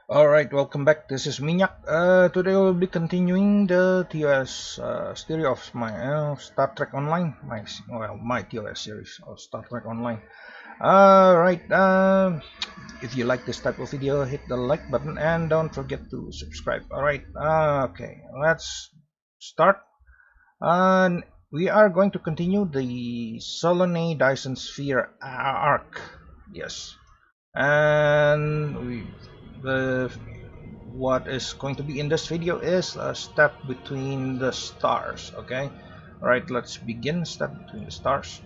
Alright, welcome back. This is Minyak. Today we'll be continuing the TOS series of my Star Trek Online. My TOS series of Star Trek Online. Alright, if you like this type of video, hit the like button and don't forget to subscribe. Alright, okay, let's start. We are going to continue the Solanae Dyson Sphere arc. Yes, and the what is going to be in this video is a step between the stars. Okay, all right, let's begin. Step between the stars.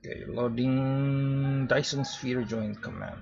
Okay, loading Dyson Sphere join command.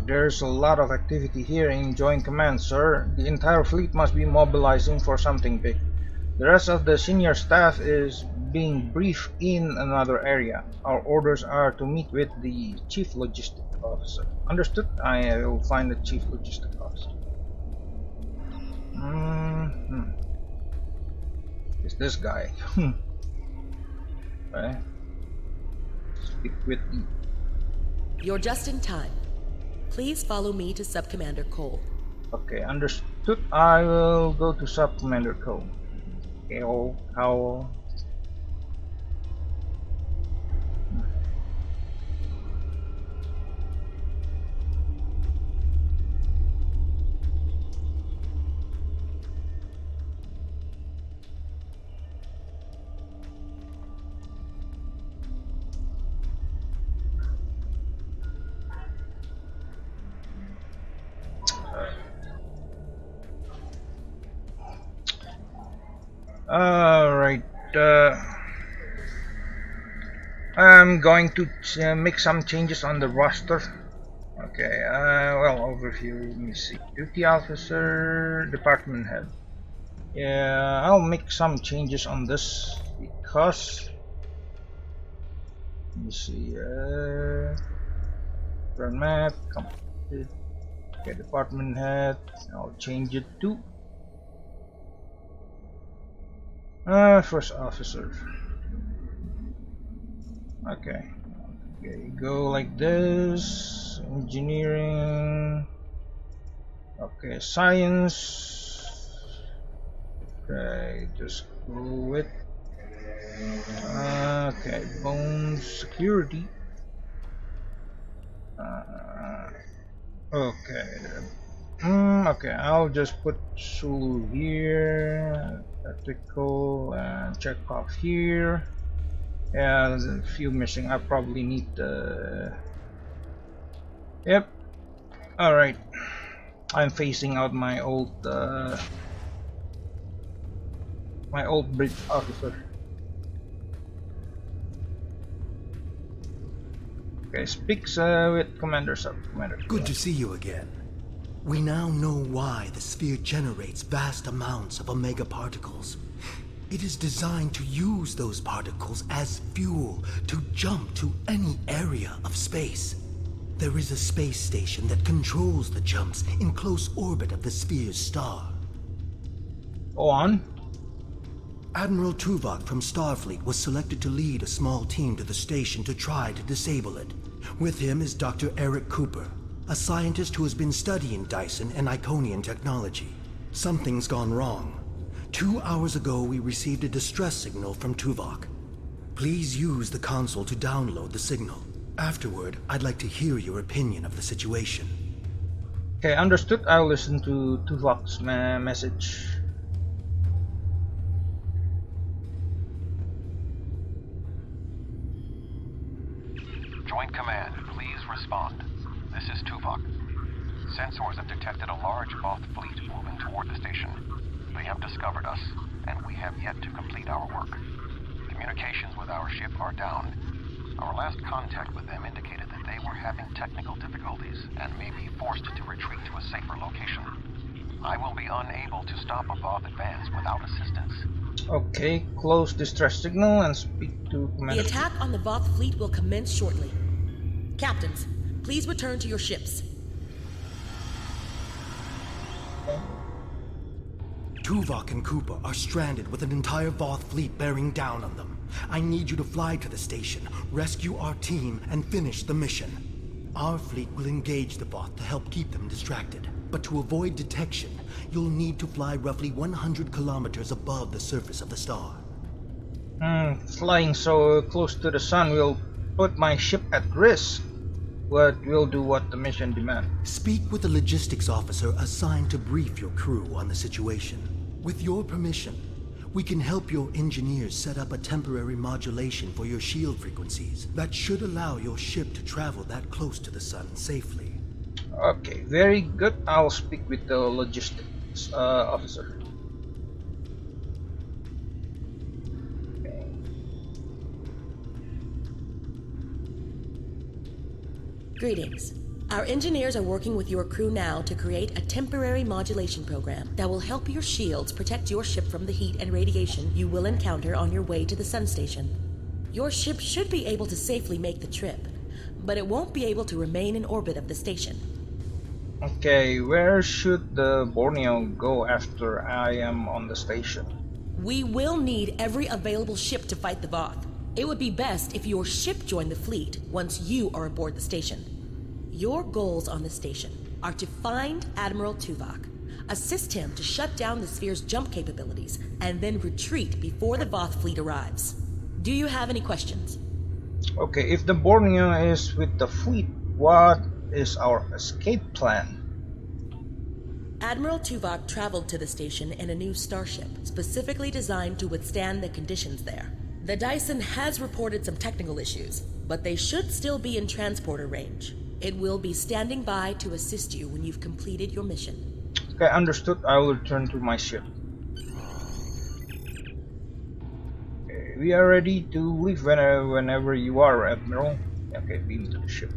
There's a lot of activity here in Join Command, sir. The entire fleet must be mobilizing for something big. The rest of the senior staff is being briefed in another area. Our orders are to meet with the Chief Logistic Officer. Understood? I will find the Chief Logistic Officer. It's this guy. Okay. Speak with E. You're just in time. Please follow me to Sub-Commander Cole. Okay, understood. I will go to Sub Commander Cole. Okay, how? Alright, I'm going to make some changes on the roster. Okay, well, overview, let me see. Duty officer, department head. Yeah, I'll make some changes on this because, let me see, run map, completed. Okay, department head, I'll change it to first officer. Okay, go like this. Engineering. Okay, science. Okay, just go with. Okay, bone security. Okay. Okay, I'll just put Sulu here, tactical, and Chekhov here. Yeah, there's a few missing. I probably need the. Yep. All right. I'm phasing out my old bridge officer. Okay, speaks with Commander Sub Commander. Good to see you again. We now know why the sphere generates vast amounts of omega particles. It is designed to use those particles as fuel to jump to any area of space. There is a space station that controls the jumps in close orbit of the sphere's star. Go on. Admiral Tuvok from Starfleet was selected to lead a small team to the station to try to disable it. With him is Dr. Eric Cooper, a scientist who has been studying Dyson and Iconian technology. Something's gone wrong. 2 hours ago, we received a distress signal from Tuvok. Please use the console to download the signal. Afterward, I'd like to hear your opinion of the situation. Okay, understood. I'll listen to Tuvok's message. Joint Command, please respond. This is Tuvok. Sensors have detected a large Voth fleet moving toward the station. They have discovered us, and we have yet to complete our work. Communications with our ship are down. Our last contact with them indicated that they were having technical difficulties and may be forced to retreat to a safer location. I will be unable to stop a Voth advance without assistance. Okay, close distress signal and speak to The Commander. attack on the Voth fleet will commence shortly. Captains, please return to your ships. Tuvok and Cooper are stranded with an entire Voth fleet bearing down on them. I need you to fly to the station, rescue our team, and finish the mission. Our fleet will engage the Voth to help keep them distracted. But to avoid detection, you'll need to fly roughly 100 kilometers above the surface of the star. Flying so close to the sun will put my ship at risk. But we'll do what the mission demands. Speak with the logistics officer assigned to brief your crew on the situation. With your permission, we can help your engineers set up a temporary modulation for your shield frequencies that should allow your ship to travel that close to the sun safely. Okay, very good. I'll speak with the logistics officer. Greetings. Our engineers are working with your crew now to create a temporary modulation program that will help your shields protect your ship from the heat and radiation you will encounter on your way to the sun station. Your ship should be able to safely make the trip, but it won't be able to remain in orbit of the station. Okay, where should the Borneo go after I am on the station? We will need every available ship to fight the Voth. It would be best if your ship joined the fleet once you are aboard the station. Your goals on the station are to find Admiral Tuvok, assist him to shut down the sphere's jump capabilities, and then retreat before the Voth fleet arrives. Do you have any questions? Okay, if the Borneo is with the fleet, what is our escape plan? Admiral Tuvok traveled to the station in a new starship, specifically designed to withstand the conditions there. The Dyson has reported some technical issues, but they should still be in transporter range. It will be standing by to assist you when you've completed your mission. Okay, understood. I will return to my ship. Okay, we are ready to leave whenever you are, Admiral. Okay, beam to the ship.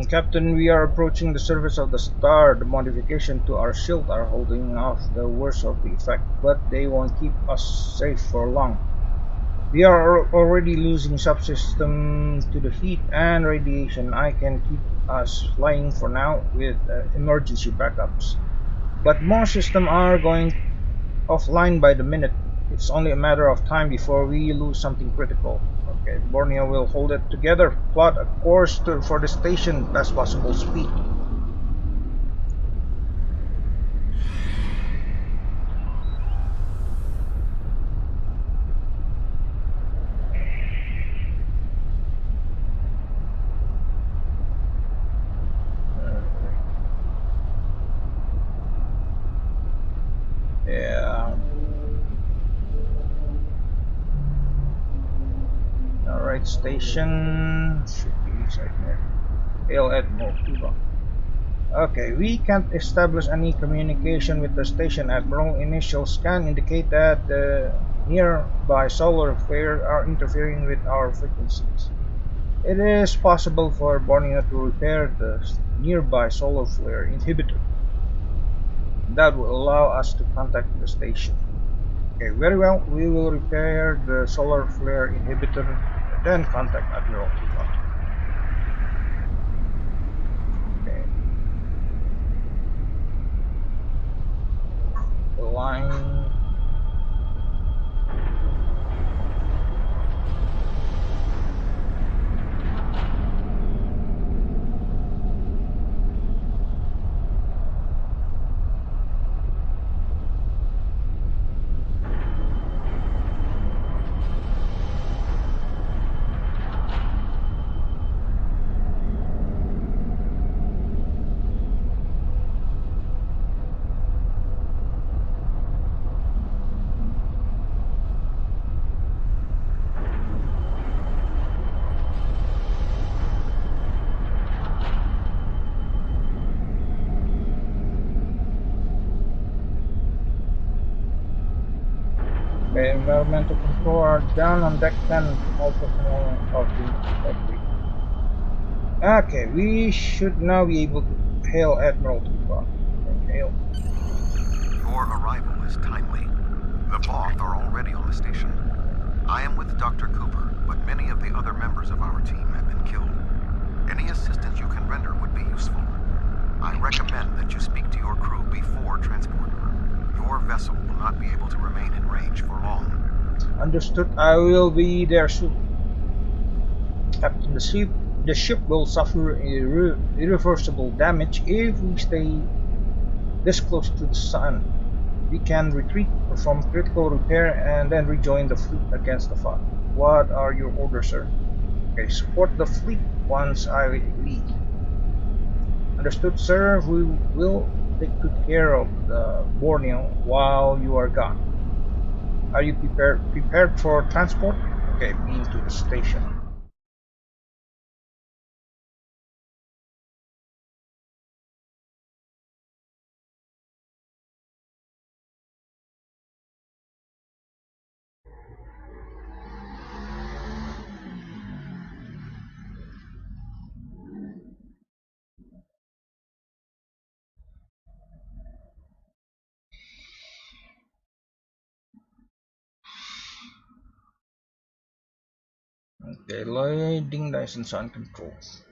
Captain, we are approaching the surface of the star. The modifications to our shield are holding off the worst of the effect, but they won't keep us safe for long. We are already losing subsystems to the heat and radiation. I can keep us flying for now with emergency backups. But more systems are going offline by the minute. It's only a matter of time before we lose something critical. Okay, Borneo will hold it together. Plot a course for the station, best possible speed. Yeah. Alright, station should be inside there. Hail Admiral Cuba. Okay, we can't establish any communication with the station, Admiral. Initial scan indicate that the nearby solar flares are interfering with our frequencies. It is possible for Borneo to repair the nearby solar flare inhibitor. That will allow us to contact the station. Okay, very well. We will repair the solar flare inhibitor, then contact Admiral Tifa. Okay. The line. Okay, environmental control are down on deck 10. All personnel are being. Okay, we should now be able to hail Admiral Tifa. Hail. Your arrival is timely. The Voth are already on the station. I am with Dr. Cooper, but many of the other members of our team have been killed. Any assistance you can render would be useful. I recommend that you speak to your crew before transport. Your vessel will not be able to remain in range for long. Understood. I will be there soon. Captain, the ship will suffer irreversible damage if we stay this close to the sun. We can retreat, perform critical repair, and then rejoin the fleet against the fog. What are your orders, sir? Okay, support the fleet once I leave. Understood, sir. We will take good care of the Borneo while you are gone. Are you prepared for transport? Okay, beam to the station. Okay, loading license on controls.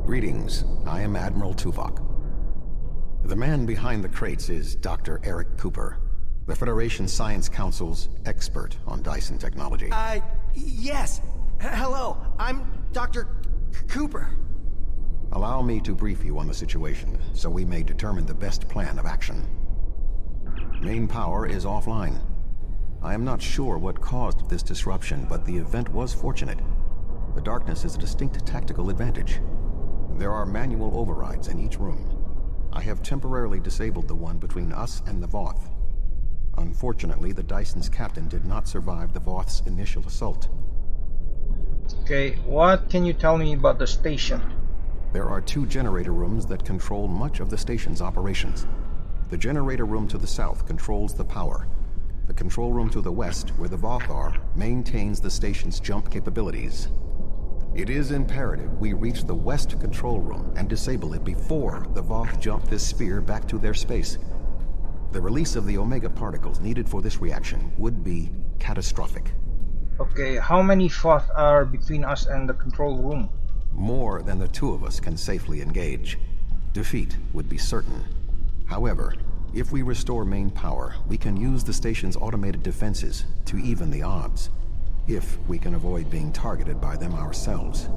Greetings, I am Admiral Tuvok. The man behind the crates is Dr. Eric Cooper, the Federation Science Council's expert on Dyson technology. Yes. Hello, I'm Dr. Cooper. Allow me to brief you on the situation, so we may determine the best plan of action. Main power is offline. I am not sure what caused this disruption, but the event was fortunate. The darkness is a distinct tactical advantage. There are manual overrides in each room. I have temporarily disabled the one between us and the Voth. Unfortunately, the Dyson's captain did not survive the Voth's initial assault. Okay, what can you tell me about the station? There are 2 generator rooms that control much of the station's operations. The generator room to the south controls the power. The control room to the west, where the Voth are, maintains the station's jump capabilities. It is imperative we reach the west control room and disable it before the Voth jump this sphere back to their space. The release of the Omega particles needed for this reaction would be catastrophic. Okay, how many Voth are between us and the control room? More than the 2 of us can safely engage. Defeat would be certain. However, if we restore main power, we can use the station's automated defenses to even the odds, if we can avoid being targeted by them ourselves.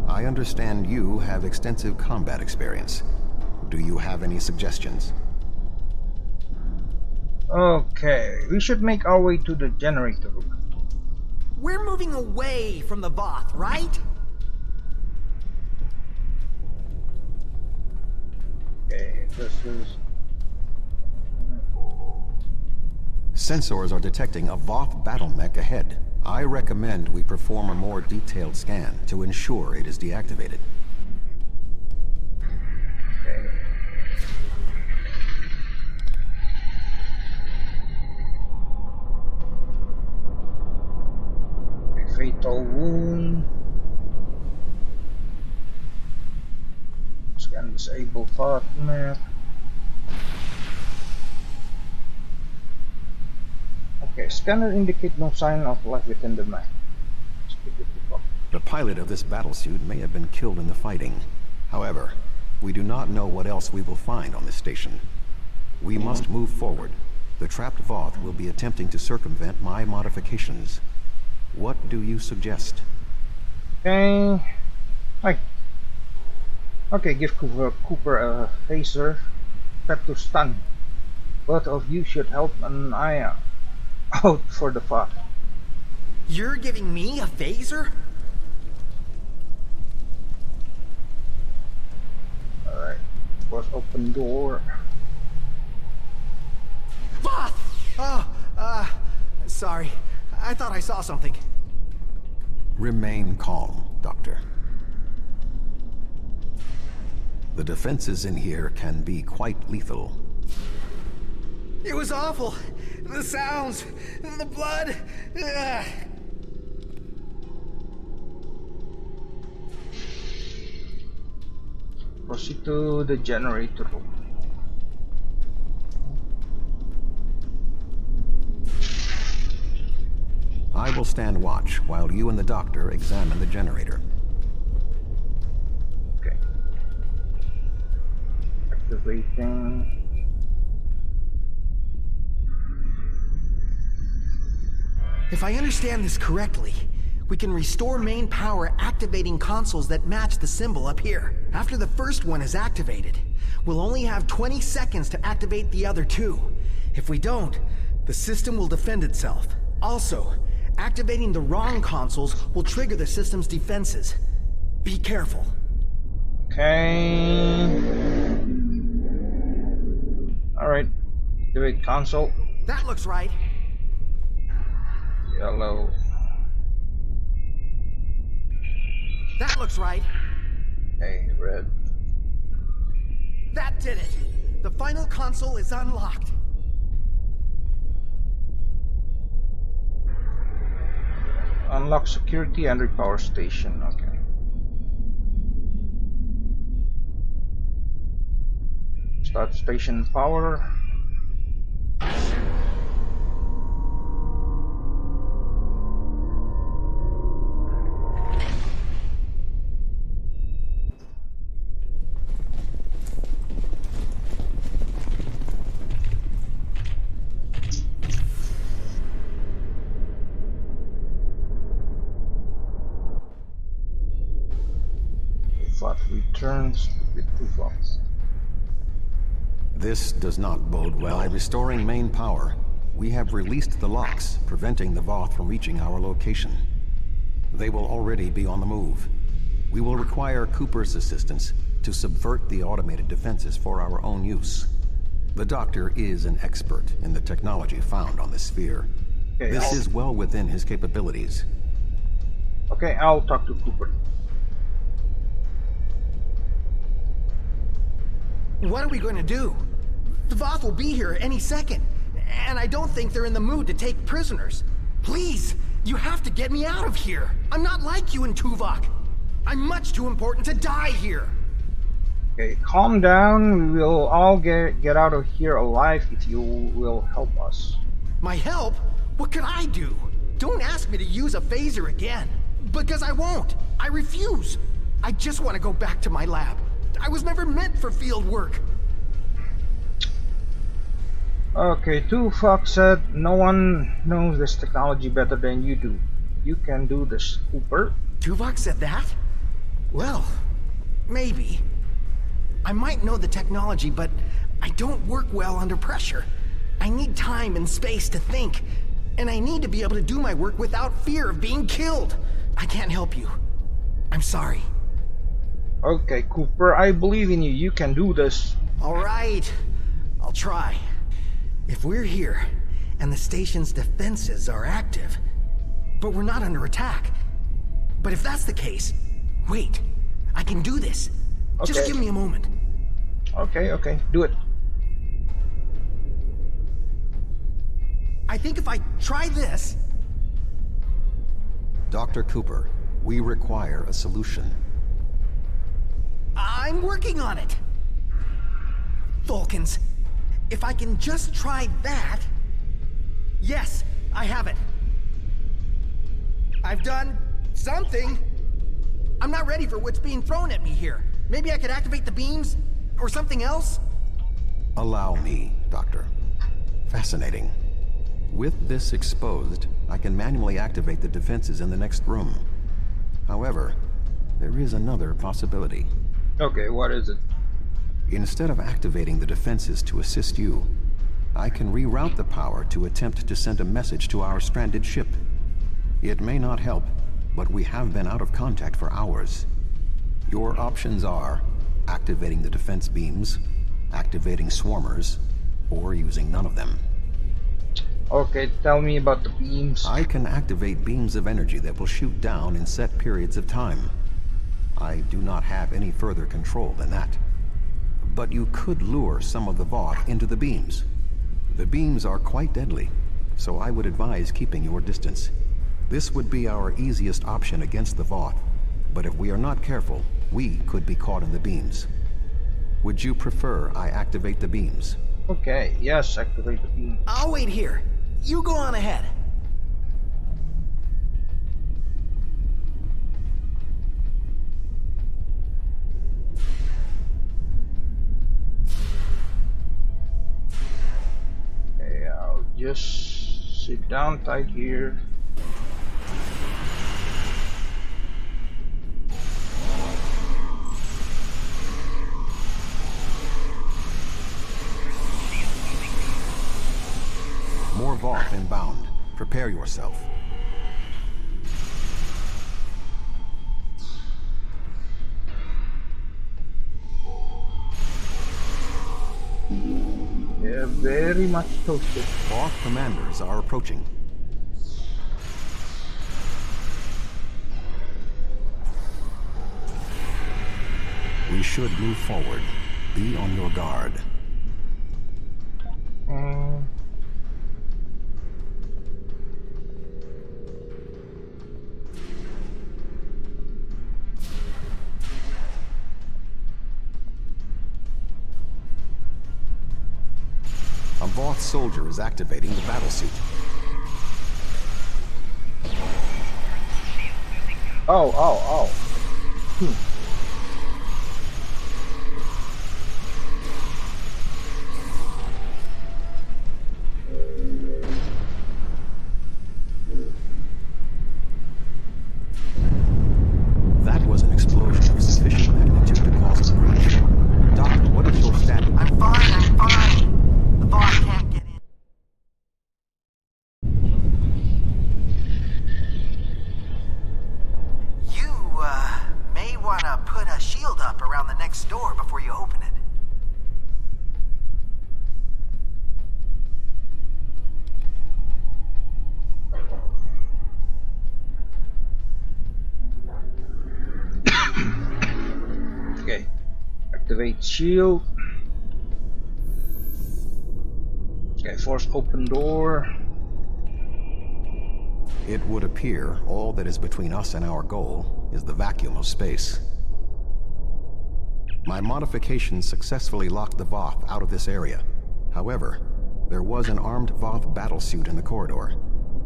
I understand you have extensive combat experience. Do you have any suggestions? Okay, we should make our way to the generator room. We're moving away from the Voth, right? Okay, this is... Sensors are detecting a Voth battle mech ahead. I recommend we perform a more detailed scan to ensure it is deactivated. Okay. A fatal wound. Scan disable Voth mech. Okay, scanner indicate no sign of life within the mech. The pilot of this battlesuit may have been killed in the fighting. However, we do not know what else we will find on this station. We must move forward. The trapped Voth will be attempting to circumvent my modifications. What do you suggest? Okay. Hi. Okay, give Cooper a phaser. Prep to stun. Both of you should help an eye out for the Voth. You're giving me a phaser? Alright. Force open door. Voth! Oh, sorry. I thought I saw something. Remain calm, Doctor. The defenses in here can be quite lethal. It was awful. The sounds, the blood. Ugh. Proceed to the generator room. I will stand watch while you and the doctor examine the generator. Okay. Activating. If I understand this correctly, we can restore main power activating consoles that match the symbol up here. After the first one is activated, we'll only have 20 seconds to activate the other 2. If we don't, the system will defend itself. Also, activating the wrong consoles will trigger the system's defenses. Be careful. Okay. Alright. Activate console. That looks right. Yellow. That looks right. Okay, red. That did it. The final console is unlocked. Unlock security and repower station. Okay. Start station power. Returns with 2 Voths. This does not bode well. By restoring main power, we have released the locks, preventing the Voth from reaching our location. They will already be on the move. We will require Cooper's assistance to subvert the automated defenses for our own use. The doctor is an expert in the technology found on the sphere. Okay, This is well within his capabilities. Okay, I'll talk to Cooper. What are we going to do? The Voth will be here any second, and I don't think they're in the mood to take prisoners. Please, you have to get me out of here. I'm not like you and Tuvok. I'm much too important to die here. Okay, calm down. We will all get out of here alive if you will help us. My help? What could I do? Don't ask me to use a phaser again. Because I won't. I refuse. I just want to go back to my lab. I was never meant for field work. Okay, Tuvok said no one knows this technology better than you do. You can do this, Cooper. Tuvok said that? Well, maybe. I might know the technology, but I don't work well under pressure. I need time and space to think, and I need to be able to do my work without fear of being killed. I can't help you. I'm sorry. Okay, Cooper, I believe in you. You can do this. All right, I'll try. If we're here, and the station's defenses are active, but we're not under attack. But if that's the case, wait, I can do this. Just Okay. give me a moment. Okay, do it. I think if I try this... Dr. Cooper, we require a solution. I'm working on it. Vulcans, if I can just try that... Yes, I have it. I've done something. I'm not ready for what's being thrown at me here. Maybe I could activate the beams or something else? Allow me, Doctor. Fascinating. With this exposed, I can manually activate the defenses in the next room. However, there is another possibility. Okay, what is it? Instead of activating the defenses to assist you, I can reroute the power to attempt to send a message to our stranded ship. It may not help, but we have been out of contact for hours. Your options are activating the defense beams, activating swarmers, or using none of them. Okay, tell me about the beams. I can activate beams of energy that will shoot down in set periods of time. I do not have any further control than that. But you could lure some of the Voth into the beams. The beams are quite deadly, so I would advise keeping your distance. This would be our easiest option against the Voth, but if we are not careful, we could be caught in the beams. Would you prefer I activate the beams? Okay, yes, activate the beam. I'll wait here. You go on ahead. Okay, I'll just sit down tight here. More Voth inbound. Prepare yourself. Yeah, very much toasted. Voth commanders are approaching. We should move forward. Be on your guard. A Voth soldier is activating the battlesuit. Oh. That was an explosion of sufficient magnitude to cause a breach. Doctor, what is your status? I'm fine. The boss can't get in. You, may want to put a shield up around the next door before you open it. Activate shield. Okay, force open door. It would appear all that is between us and our goal is the vacuum of space. My modifications successfully locked the Voth out of this area. However, there was an armed Voth battlesuit in the corridor.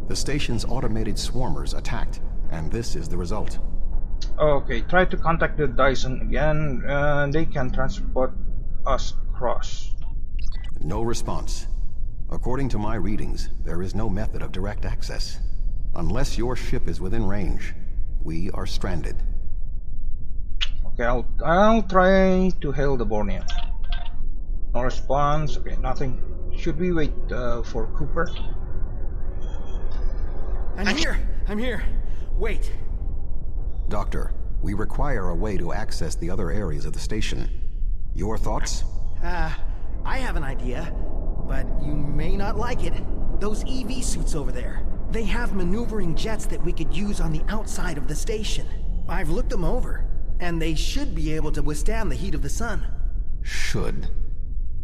The station's automated swarmers attacked, and this is the result. Okay, try to contact the Dyson again. They can transport us across. No response. According to my readings, there is no method of direct access. Unless your ship is within range, we are stranded. Okay, I'll try to hail the Borneo. No response. Okay, nothing. Should we wait for Cooper? I'm here. Wait. Doctor, we require a way to access the other areas of the station. Your thoughts? I have an idea, but you may not like it. Those EV suits over there. They have maneuvering jets that we could use on the outside of the station. I've looked them over, and they should be able to withstand the heat of the sun. Should.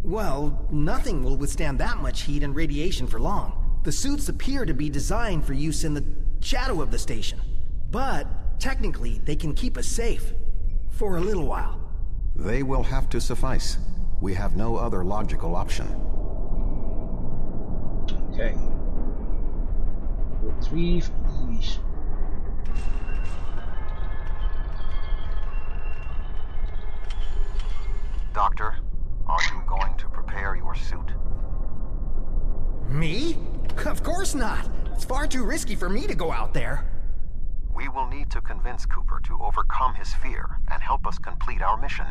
Well, nothing will withstand that much heat and radiation for long. The suits appear to be designed for use in the shadow of the station. But, technically, they can keep us safe. For a little while. They will have to suffice. We have no other logical option. Okay. 3 EVs. Doctor, are you going to prepare your suit? Me? Of course not. It's far too risky for me to go out there. We will need to convince Cooper to overcome his fear and help us complete our mission.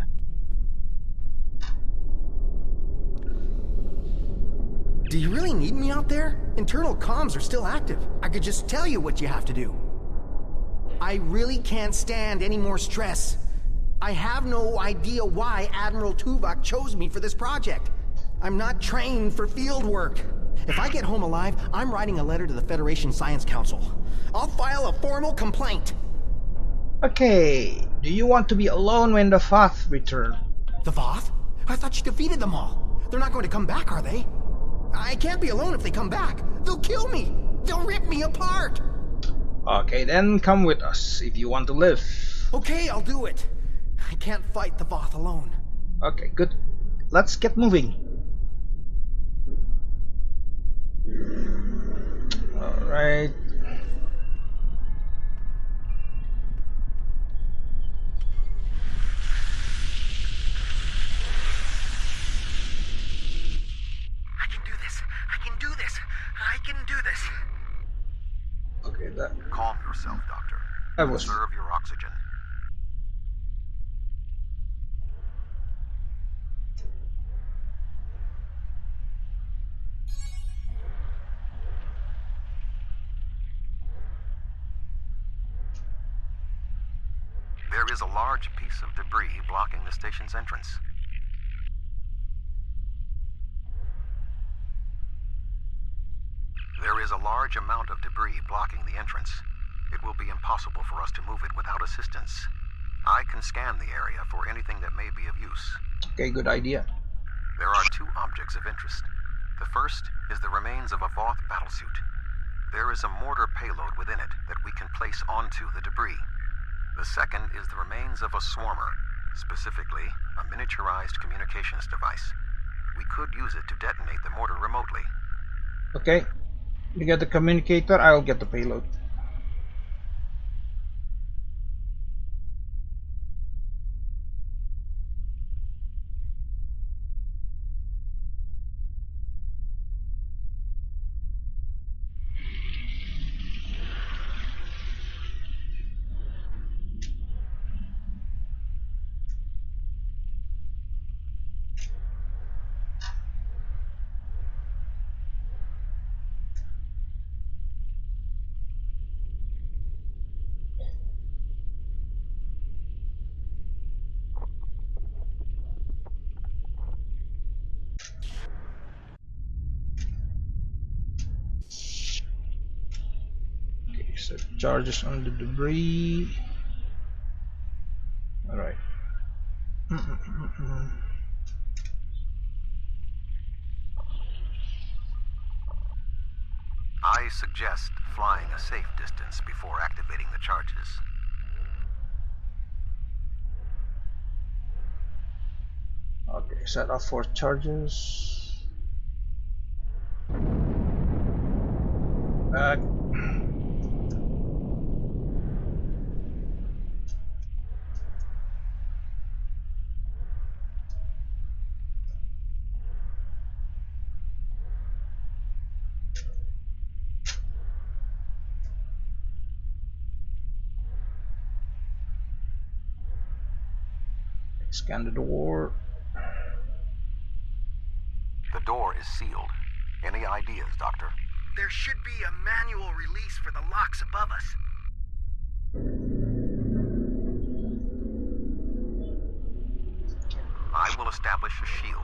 Do you really need me out there? Internal comms are still active. I could just tell you what you have to do. I really can't stand any more stress. I have no idea why Admiral Tuvok chose me for this project. I'm not trained for field work. If I get home alive, I'm writing a letter to the Federation Science Council. I'll file a formal complaint. Okay, do you want to be alone when the Voth return? The Voth? I thought you defeated them all. They're not going to come back, are they? I can't be alone if they come back. They'll kill me. They'll rip me apart. Okay, then come with us if you want to live. Okay, I'll do it. I can't fight the Voth alone. Okay, good. Let's get moving. Alright. I can do this. Okay, that Calm yourself, Doctor. was... Conserve your oxygen. There is a large piece of debris blocking the station's entrance. There is a large amount of debris blocking the entrance. It will be impossible for us to move it without assistance. I can scan the area for anything that may be of use. Okay, good idea. There are two objects of interest. The first is the remains of a Voth battlesuit. There is a mortar payload within it that we can place onto the debris. The second is the remains of a swarmer, specifically a miniaturized communications device. We could use it to detonate the mortar remotely. Okay, you get the communicator, I'll get the payload. Set charges on the debris. Alright. I suggest flying a safe distance before activating the charges. Okay, set up for charges. Scan the door. The door is sealed. Any ideas, Doctor? There should be a manual release for the locks above us. I will establish a shield.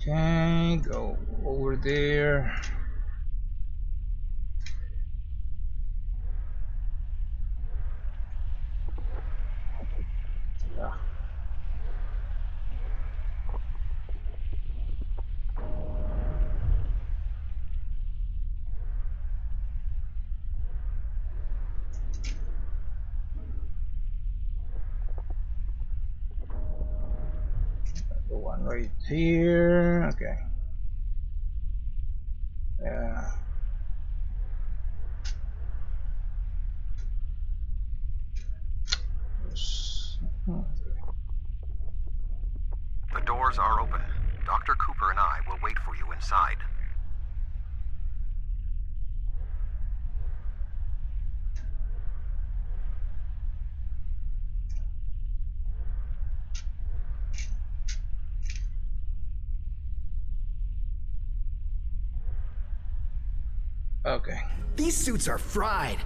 Okay, go over there. Yeah. The one right here. Okay. Yeah. The doors are open. Dr. Cooper and I will wait for you inside. Okay. These suits are fried.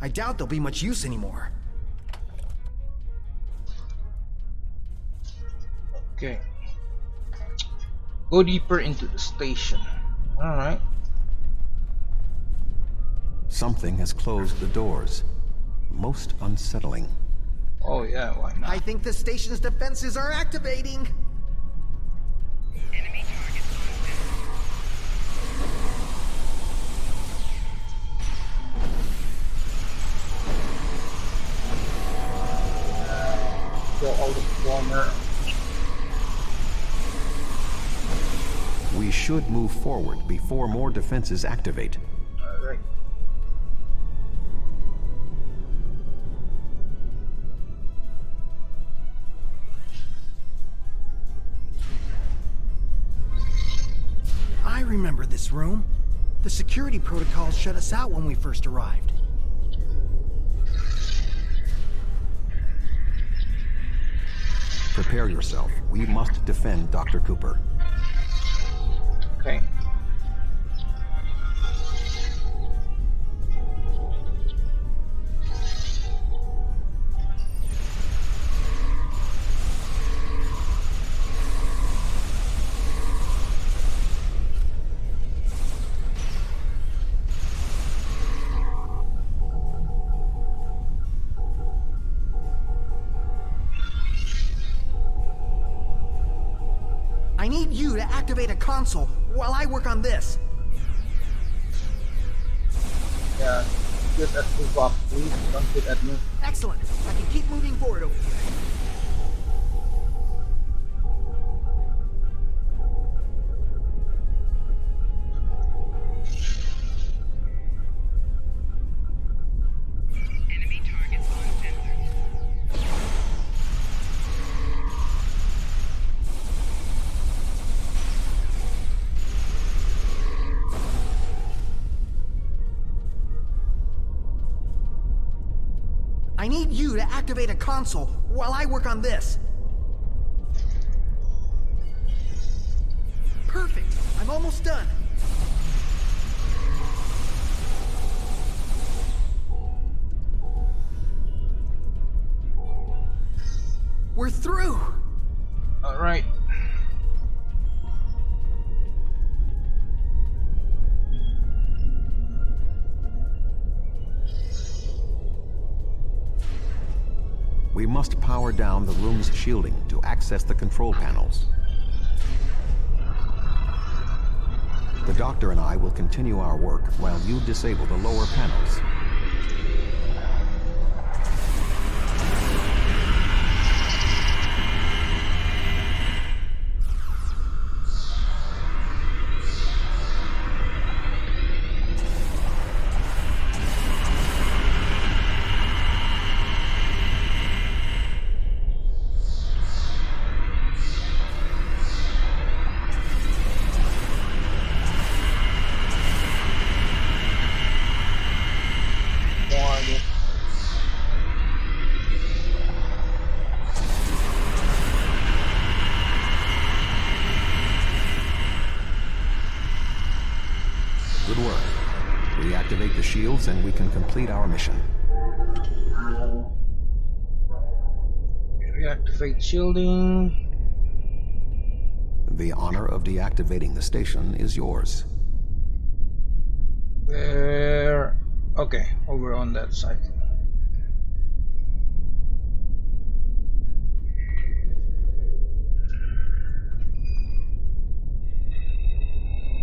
I doubt they'll be much use anymore. Okay. Go deeper into the station. Alright. Something has closed the doors. Most unsettling. Oh yeah, why not? I think the station's defenses are activating. Enemy target Go out of corner. We should move forward before more defenses activate. Alright. I remember this room. The security protocols shut us out when we first arrived. Prepare yourself. We must defend Dr. Cooper. Okay. I need you to activate a console while I work on this. Yeah. Get at the box, please. Don't get at me. Excellent. I can keep moving forward over here. enemy targets on sensors. I need you to activate a console while I work on this. Perfect. I'm almost done. We're through. Alright. We must power down the room's shielding to access the control panels. The doctor and I will continue our work while you disable the lower panels. Good work. Reactivate the shields and we can complete our mission. Reactivate shielding. The honor of deactivating the station is yours. Where? Okay, over on that side.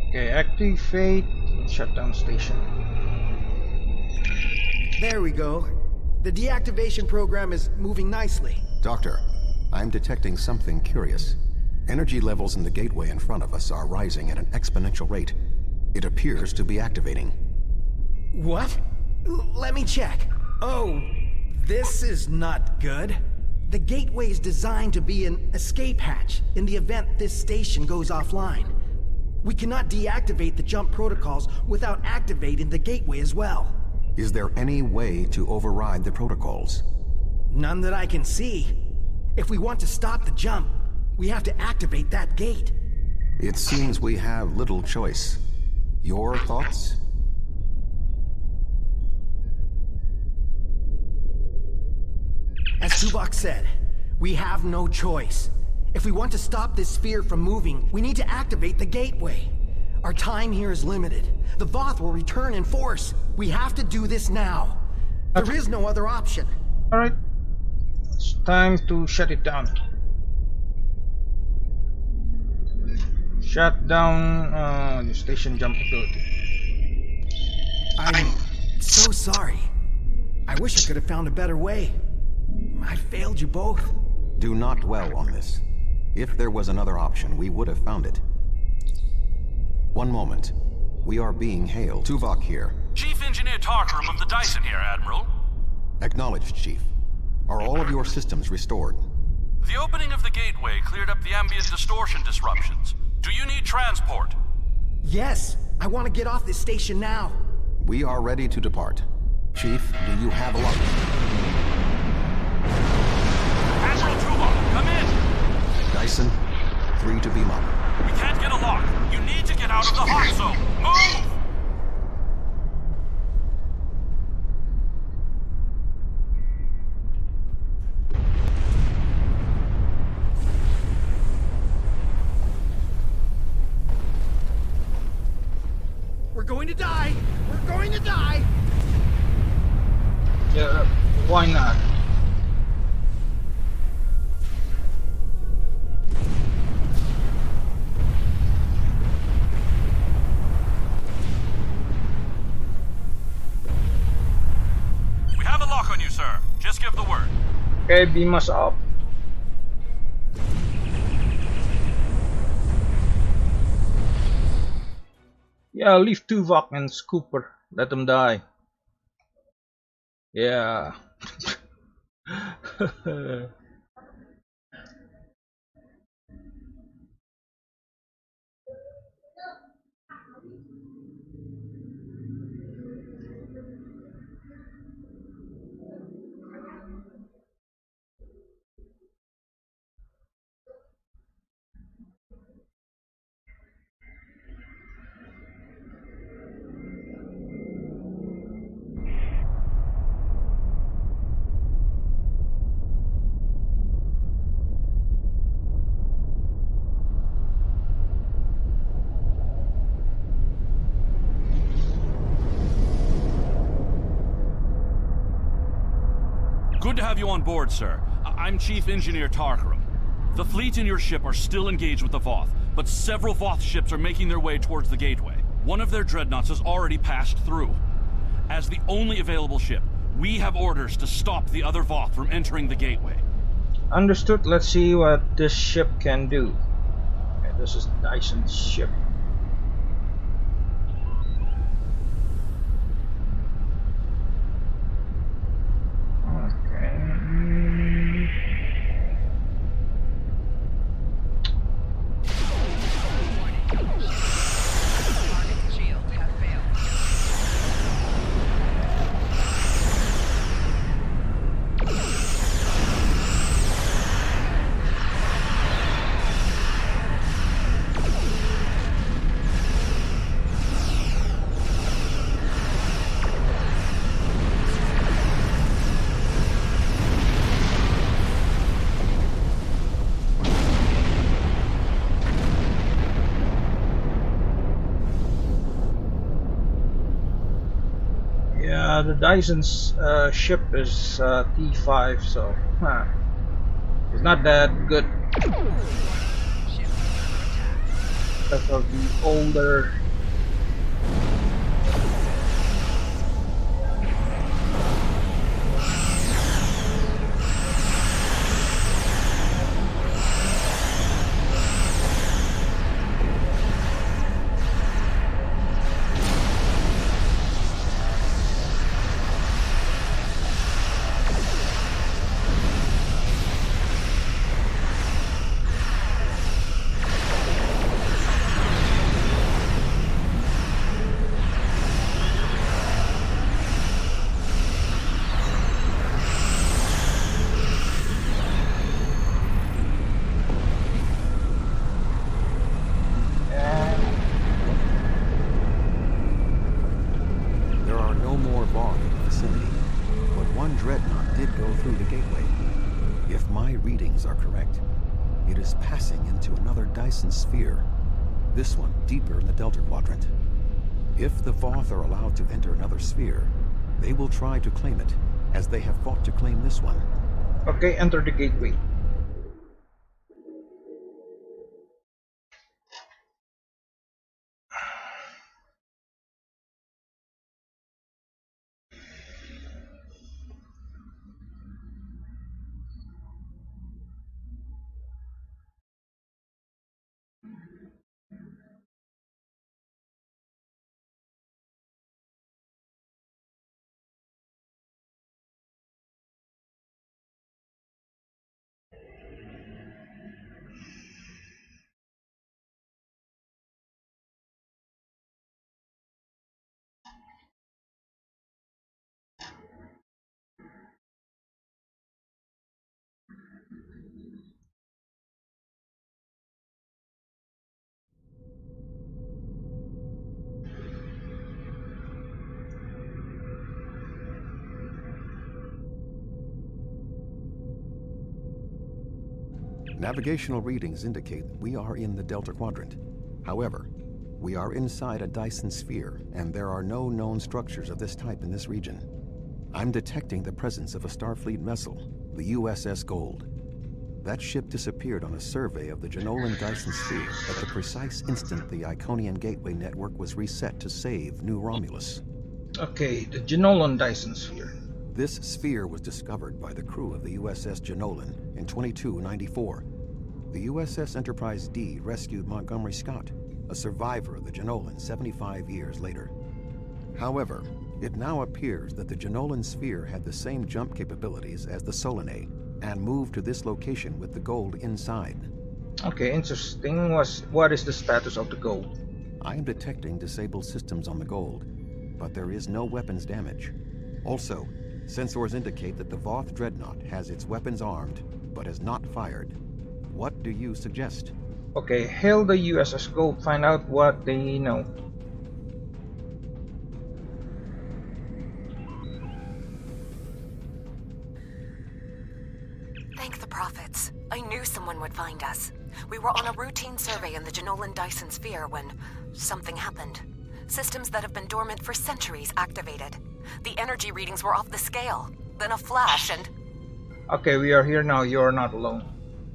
Okay, activate shutdown station. There we go. The deactivation program is moving nicely. Doctor, I'm detecting something curious. Energy levels in the gateway in front of us are rising at an exponential rate. It appears to be activating. What? Let me check. Oh, this is not good. The gateway is designed to be an escape hatch in the event this station goes offline. We cannot deactivate the jump protocols without activating the gateway as well. Is there any way to override the protocols? None that I can see. If we want to stop the jump, we have to activate that gate. It seems we have little choice. Your thoughts? As Tuvok said, we have no choice. If we want to stop this sphere from moving, we need to activate the gateway. Our time here is limited. The Voth will return in force. We have to do this now. There is no other option. Alright, it's time to shut it down. Shut down the station jump ability. I'm so sorry. I wish I could have found a better way. I failed you both. Do not dwell on this. If there was another option, we would have found it. One moment. We are being hailed. Tuvok here. Chief Engineer Tarkaram of the Dyson here, Admiral. Acknowledged, Chief. Are all of your systems restored? The opening of the gateway cleared up the ambient distortion disruptions. Do you need transport? Yes, I want to get off this station now. We are ready to depart. Chief, do you have a lock? Admiral Tuvok, come in! Dyson, 3 to beam up. We can't get a lock. You need to get out of the hot zone. Move! We're going to die! We're going to die! Yeah, why not? We have a lock on you, sir. Just give the word. Okay, beam us up. Yeah, leave Tuvok and Scooper. Let them die. Yeah. have you on board, sir. I'm Chief Engineer Tarkaram. The fleet and your ship are still engaged with the Voth, but several Voth ships are making their way towards the gateway. One of their dreadnoughts has already passed through. As the only available ship, we have orders to stop the other Voth from entering the gateway. Understood. Let's see what this ship can do. Okay, this is Dyson's ship. The Dyson's ship is T5, so it's not that good. Because of the older sphere, this one deeper in the Delta Quadrant. If the Voth are allowed to enter another sphere, they will try to claim it, as they have fought to claim this one. Okay, enter the gateway. Navigational readings indicate we are in the Delta Quadrant. However, we are inside a Dyson sphere, and there are no known structures of this type in this region. I'm detecting the presence of a Starfleet vessel, the USS Gold. That ship disappeared on a survey of the Jenolan Dyson sphere at the precise instant the Iconian Gateway network was reset to save New Romulus. Okay, the Jenolan Dyson sphere. This sphere was discovered by the crew of the USS Jenolan in 2294. The USS Enterprise D rescued Montgomery Scott, a survivor of the Jenolan 75 years later. However, it now appears that the Jenolan sphere had the same jump capabilities as the Solanae, and moved to this location with the Gold inside. Okay, interesting. What is the status of the Gold? I am detecting disabled systems on the Gold, but there is no weapons damage. Also, sensors indicate that the Voth Dreadnought has its weapons armed, but has not fired. What do you suggest? Okay, hail the USS Gold, find out what they know. Thank the prophets. I knew someone would find us. We were on a routine survey in the Jenolan Dyson sphere when something happened. Systems that have been dormant for centuries activated. The energy readings were off the scale. Then a flash and... Okay, we are here now. You are not alone.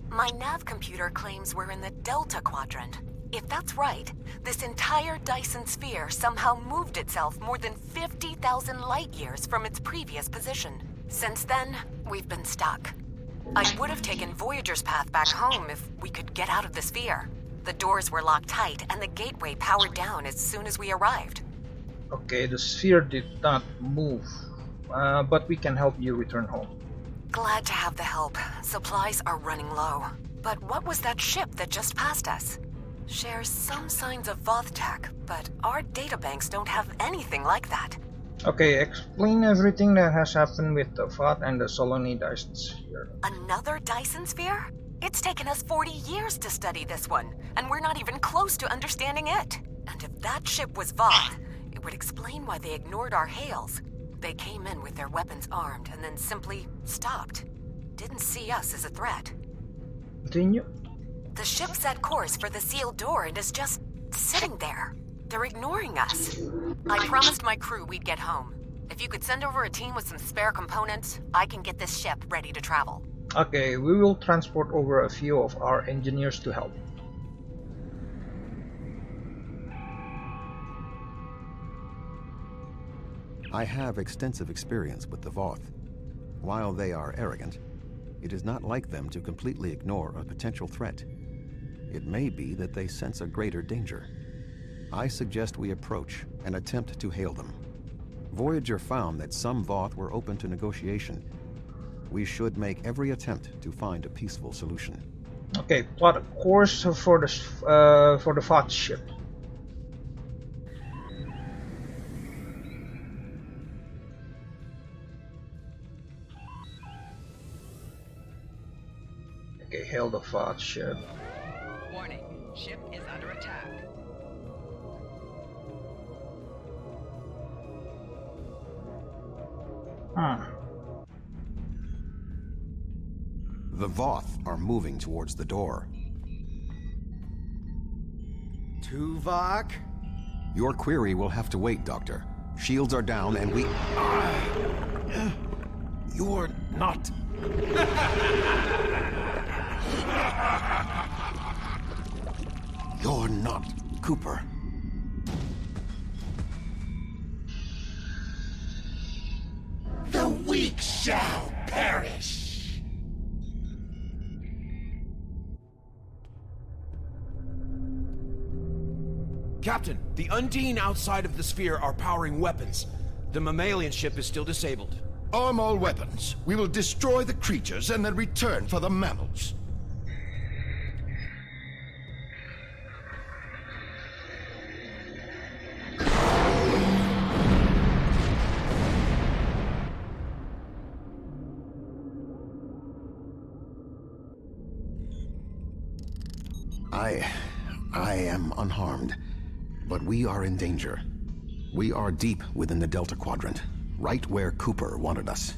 My nav computer claims we're in the Delta Quadrant. If that's right, this entire Dyson sphere somehow moved itself more than 50,000 light years from its previous position. Since then, we've been stuck. I would have taken Voyager's path back home if we could get out of the sphere. The doors were locked tight and the gateway powered down as soon as we arrived. Okay, the sphere did not move, but we can help you return home. Glad to have the help. Supplies are running low. But what was that ship that just passed us? Shares some signs of Voth tech, but our databanks don't have anything like that. Okay, explain everything that has happened with the Voth and the Soloni Dyson sphere. Another Dyson sphere? It's taken us 40 years to study this one, and we're not even close to understanding it. And if that ship was Voth, it would explain why they ignored our hails. They came in with their weapons armed and then simply stopped. Didn't see us as a threat. Continue. The ship set course for the sealed door and is just sitting there. They're ignoring us. I promised my crew we'd get home. If you could send over a team with some spare components, I can get this ship ready to travel. Okay, we will transport over a few of our engineers to help. I have extensive experience with the Voth. While they are arrogant, it is not like them to completely ignore a potential threat. It may be that they sense a greater danger. I suggest we approach and attempt to hail them. Voyager found that some Voth were open to negotiation. We should make every attempt to find a peaceful solution. Okay, plot a course for the Voth ship. Okay, hail the Voth ship. Warning, ship is under attack. The Voth are moving towards the door. Tuvok? Your query will have to wait, Doctor. Shields are down and we... You're not... You're not Cooper. The weak shall perish. Captain, the Undine outside of the sphere are powering weapons. The mammalian ship is still disabled. Arm all weapons. We will destroy the creatures and then return for the mammals. I am unharmed, but we are in danger. We are deep within the Delta Quadrant, right where Cooper wanted us.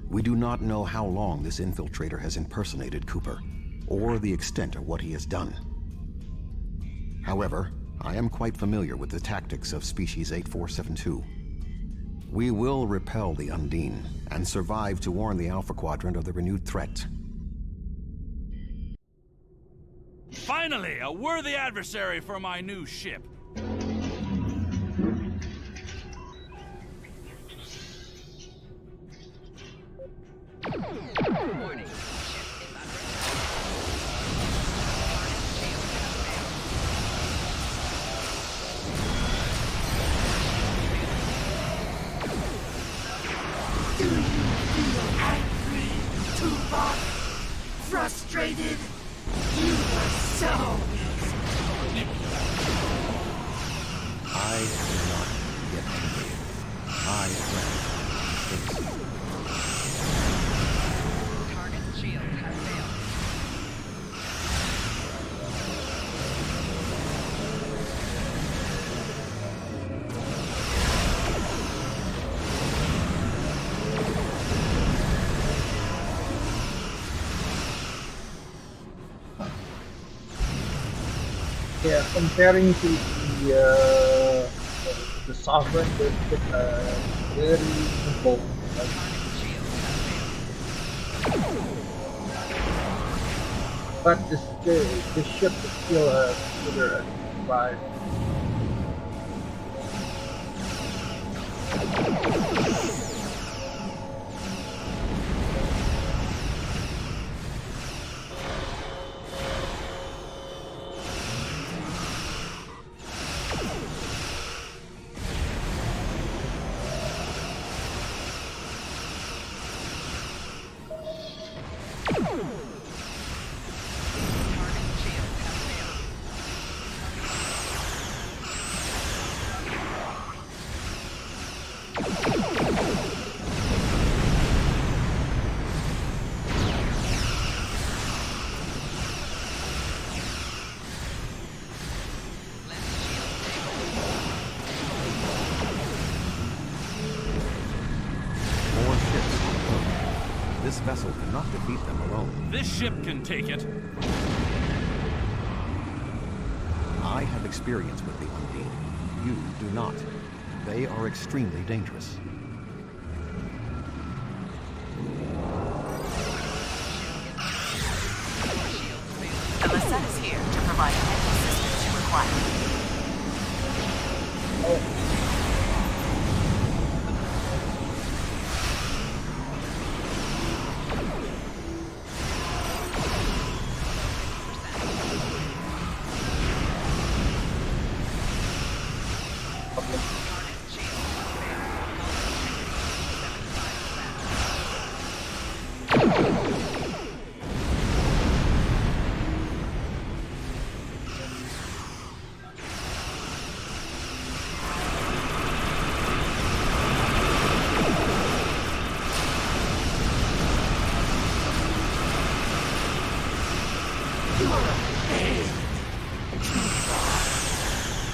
We do not know how long this infiltrator has impersonated Cooper, or the extent of what he has done. However, I am quite familiar with the tactics of Species 8472. We will repel the Undine, and survive to warn the Alpha Quadrant of the renewed threat. Finally, a worthy adversary for my new ship. Warning, ship is under Angry, Tuvok, frustrated. You were so easy. I am not yet angry. I am Target shield has failed. Yeah, comparing to the sovereign, it's very simple. Target shield has failed. But the ship is still considered a survive. This vessel cannot defeat them alone. This ship can take it. I have experience with the Undine. You do not. They are extremely dangerous. The Lisette is here to provide any assistance you require.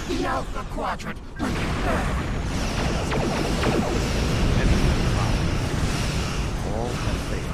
The Alpha Quadrant. All have failed.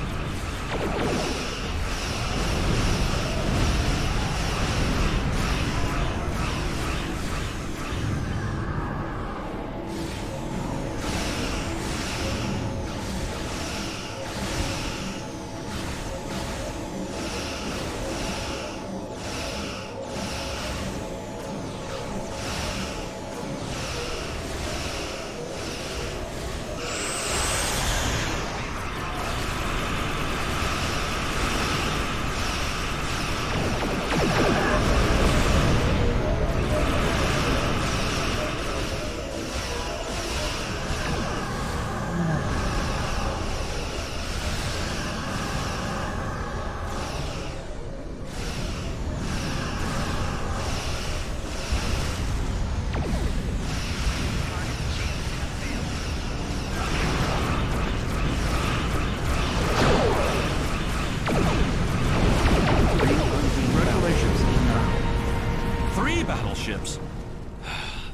Battleships.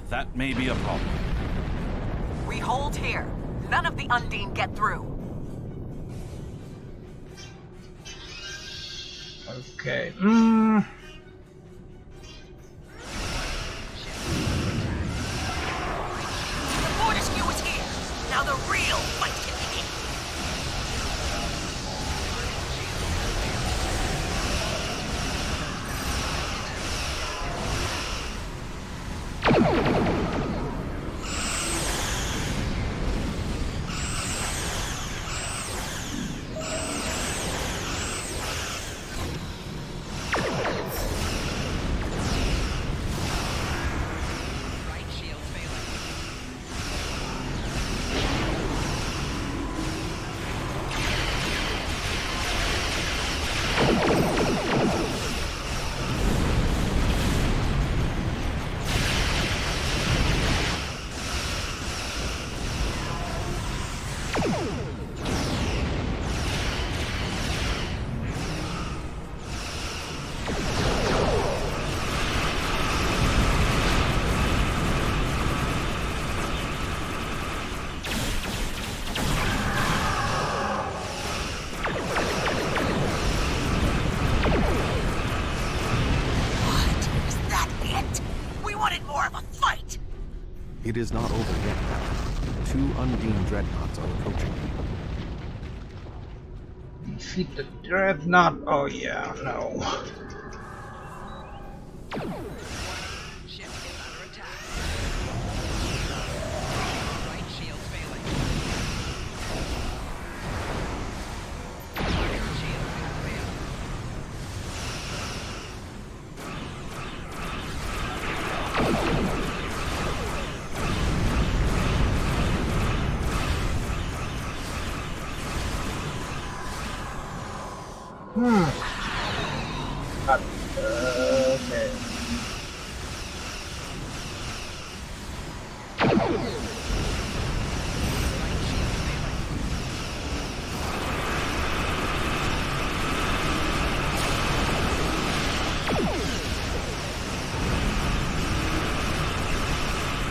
That may be a problem. We hold here. None of the Undine get through. Okay. Fortescue is here. Now the real fight can begin. Right shield failing. It is not over yet, Captain. 2 Undine dreadnoughts are approaching. Defeat the dreadnought. Oh yeah, no. Ship is under attack. Right shield's failing.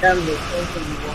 Target shield has failed.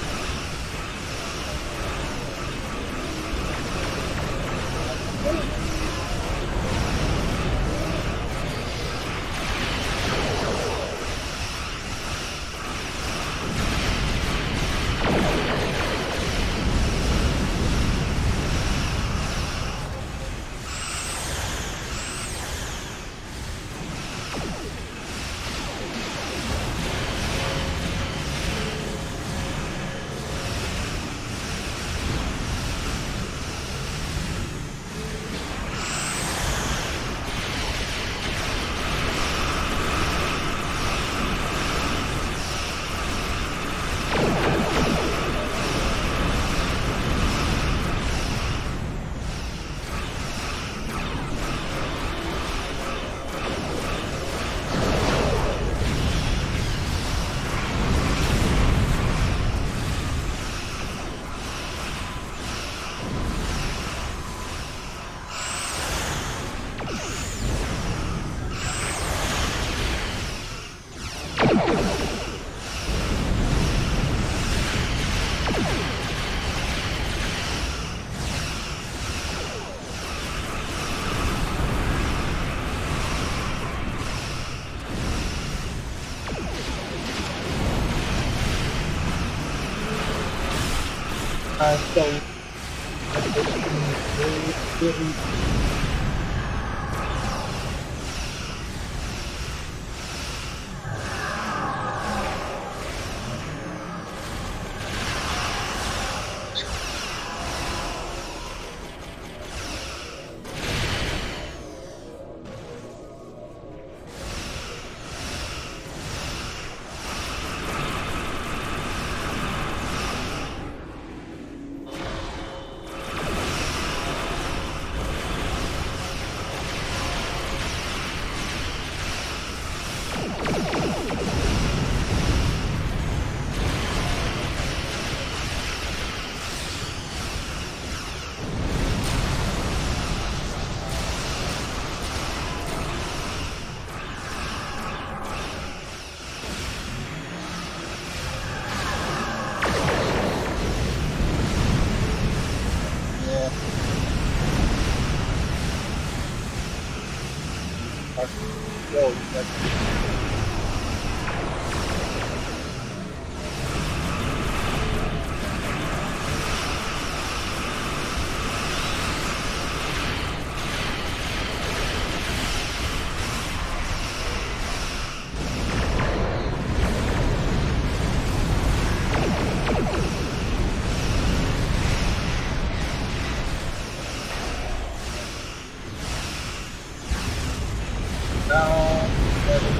Okay. So now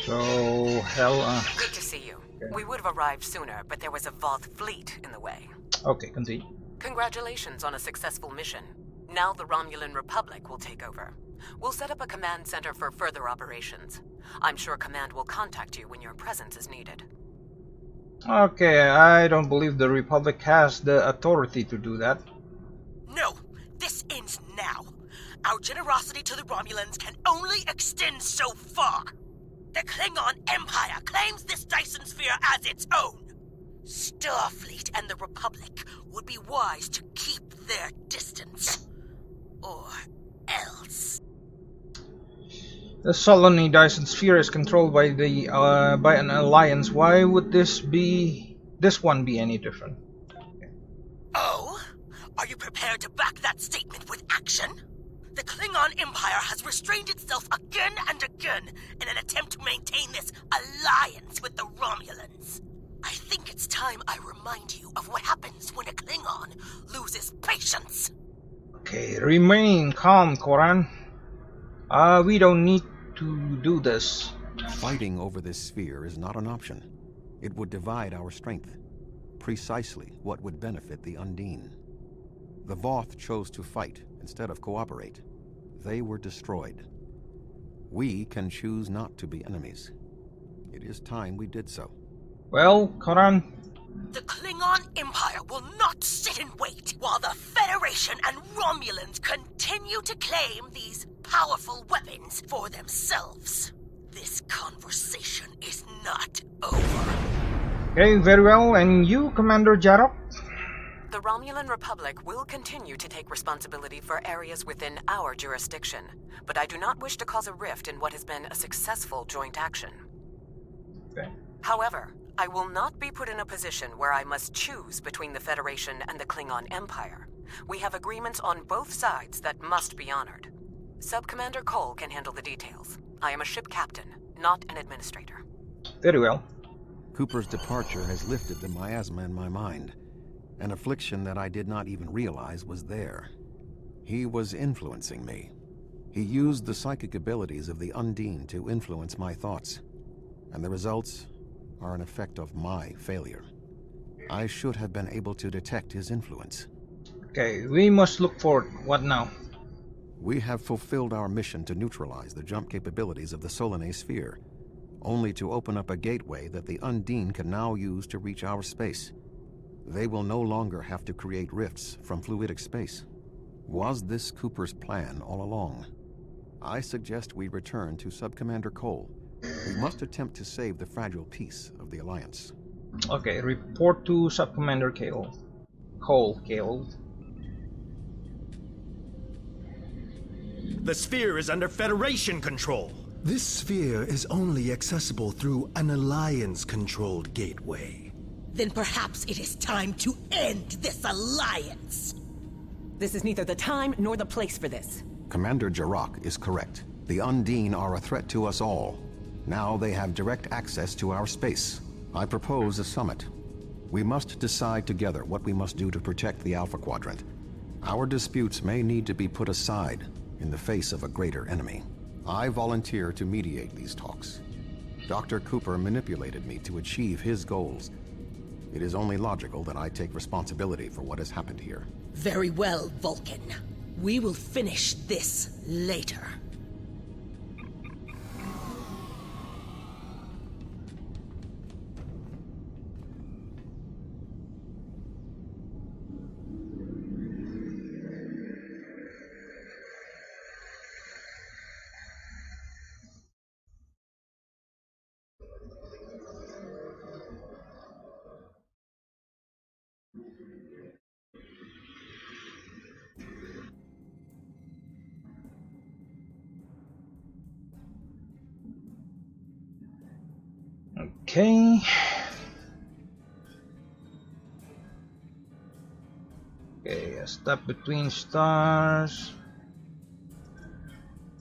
So, hell, Good to see you. okay. We would have arrived sooner, but there was a Voth fleet in the way. Okay, continue. Congratulations on a successful mission. Now the Romulan Republic will take over. We'll set up a command center for further operations. I'm sure Command will contact you when your presence is needed. Okay, I don't believe the Republic has the authority to do that. No, this ends now. Our generosity to the Romulans can only extend so far. The Klingon Empire claims this Dyson Sphere as its own. Starfleet and the Republic would be wise to keep their distance. Or else. The Solony Dyson Sphere is controlled by the by an alliance. Why would this one be any different? Oh? Are you prepared to back that statement with action? The Klingon Empire has restrained itself again and again in an attempt to maintain this alliance with the Romulans. I think it's time I remind you of what happens when a Klingon loses patience. Okay, remain calm, Koran. We don't need to do this. Fighting over this sphere is not an option. It would divide our strength. Precisely what would benefit the Undine. The Voth chose to fight instead of cooperate. They were destroyed. We can choose not to be enemies. It is time we did so. Well, Koran. The Klingon Empire will not sit and wait while the Federation and Romulans continue to claim these powerful weapons for themselves. This conversation is not over. Okay, very well. And you, Commander Jarok? The Romulan Republic will continue to take responsibility for areas within our jurisdiction, but I do not wish to cause a rift in what has been a successful joint action. Okay. However, I will not be put in a position where I must choose between the Federation and the Klingon Empire. We have agreements on both sides that must be honored. Sub-Commander Cole can handle the details. I am a ship captain, not an administrator. Very well. Cooper's departure has lifted the miasma in my mind. An affliction that I did not even realize was there. He was influencing me. He used the psychic abilities of the Undine to influence my thoughts. And the results are an effect of my failure. I should have been able to detect his influence. Okay, we must look forward. What now? We have fulfilled our mission to neutralize the jump capabilities of the Solanae sphere, only to open up a gateway that the Undine can now use to reach our space. They will no longer have to create rifts from fluidic space. Was this Cooper's plan all along? I suggest we return to Sub-Commander Cole. We must attempt to save the fragile peace of the Alliance. Okay, report to Sub-Commander Cole. Cole. The sphere is under Federation control. This sphere is only accessible through an Alliance-controlled gateway. Then perhaps it is time to end this alliance. This is neither the time nor the place for this. Commander Jarok is correct. The Undine are a threat to us all. Now they have direct access to our space. I propose a summit. We must decide together what we must do to protect the Alpha Quadrant. Our disputes may need to be put aside in the face of a greater enemy. I volunteer to mediate these talks. Dr. Cooper manipulated me to achieve his goals. It is only logical that I take responsibility for what has happened here. Very well, Vulcan. We will finish this later. Okay. Okay, a step between stars.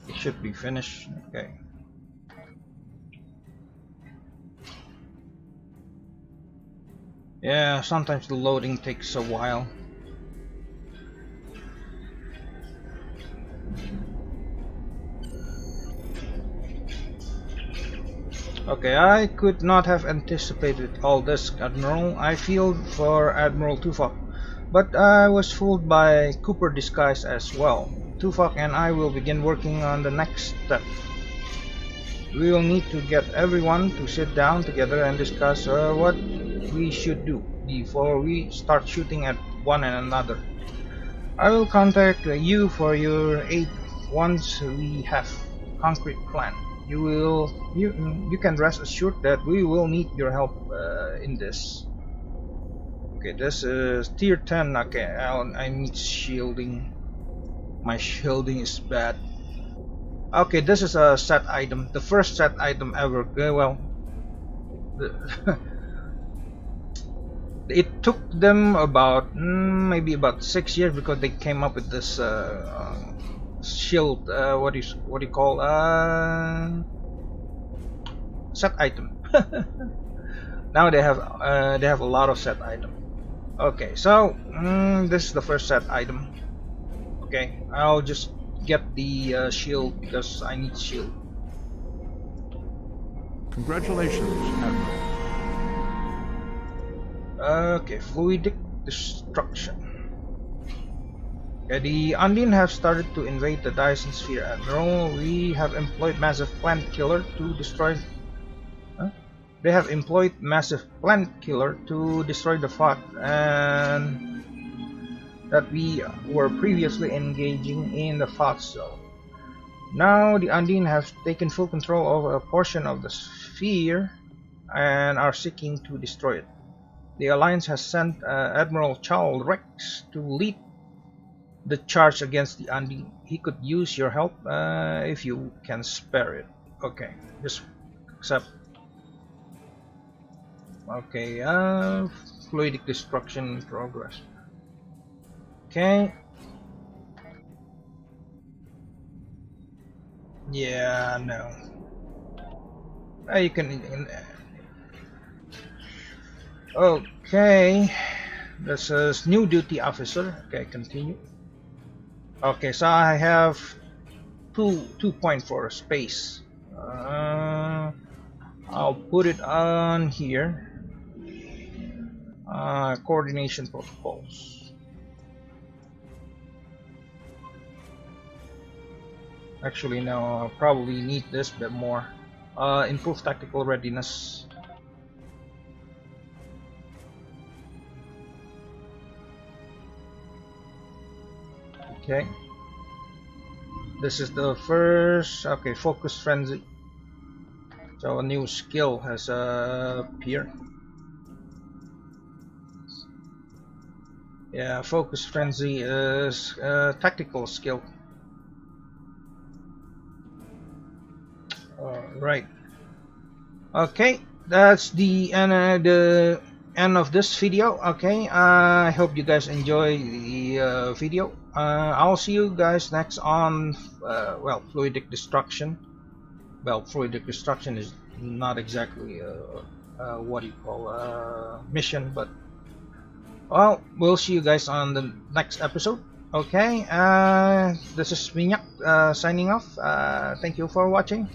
It should be finished. Okay. Yeah, sometimes the loading takes a while. Okay, I could not have anticipated all this, Admiral. I feel for Admiral Tuvok, but I was fooled by Cooper disguise as well. Tuvok and I will begin working on the next step. We will need to get everyone to sit down together and discuss what we should do before we start shooting at one another. I will contact you for your aid once we have a concrete plan. You can rest assured that we will need your help in this. Okay, this is tier 10. Okay, I need shielding. My shielding is bad. Okay, this is a set item, the first set item ever. Okay, well, it took them about maybe about 6 years because they came up with this shield. What do you call set item? Now they have a lot of set item. Okay, so this is the first set item. Okay, I'll just get the shield because I need shield. Congratulations, Admiral. Okay, fluidic destruction. Okay, the Undine have started to invade the Dyson Sphere, Admiral. We have employed massive plant killer to destroy. They have employed massive plant killer to destroy the fort, and that we were previously engaging in the fort zone. Now the Undine have taken full control over a portion of the sphere and are seeking to destroy it. The Alliance has sent Admiral Charles Rex to lead the charge against the Undine. He could use your help if you can spare it. Okay, just accept. Okay, fluidic destruction in progress. Okay. Yeah, no. You can. Okay. This is new duty officer. Okay, continue. Okay, so I have 2 points for space. I'll put it on here. Coordination protocols. Actually, no, I'll probably need this bit more. Improve tactical readiness. Okay. This is the first. Okay, focus frenzy. So a new skill has appeared. Yeah, focus frenzy is a tactical skill. Right. Okay, that's the end of this video. Okay, I hope you guys enjoy the video. I'll see you guys next on well, fluidic destruction. Well, fluidic destruction is not exactly what do you call mission, but well, we'll see you guys on the next episode. Okay, this is Minyak signing off. Thank you for watching.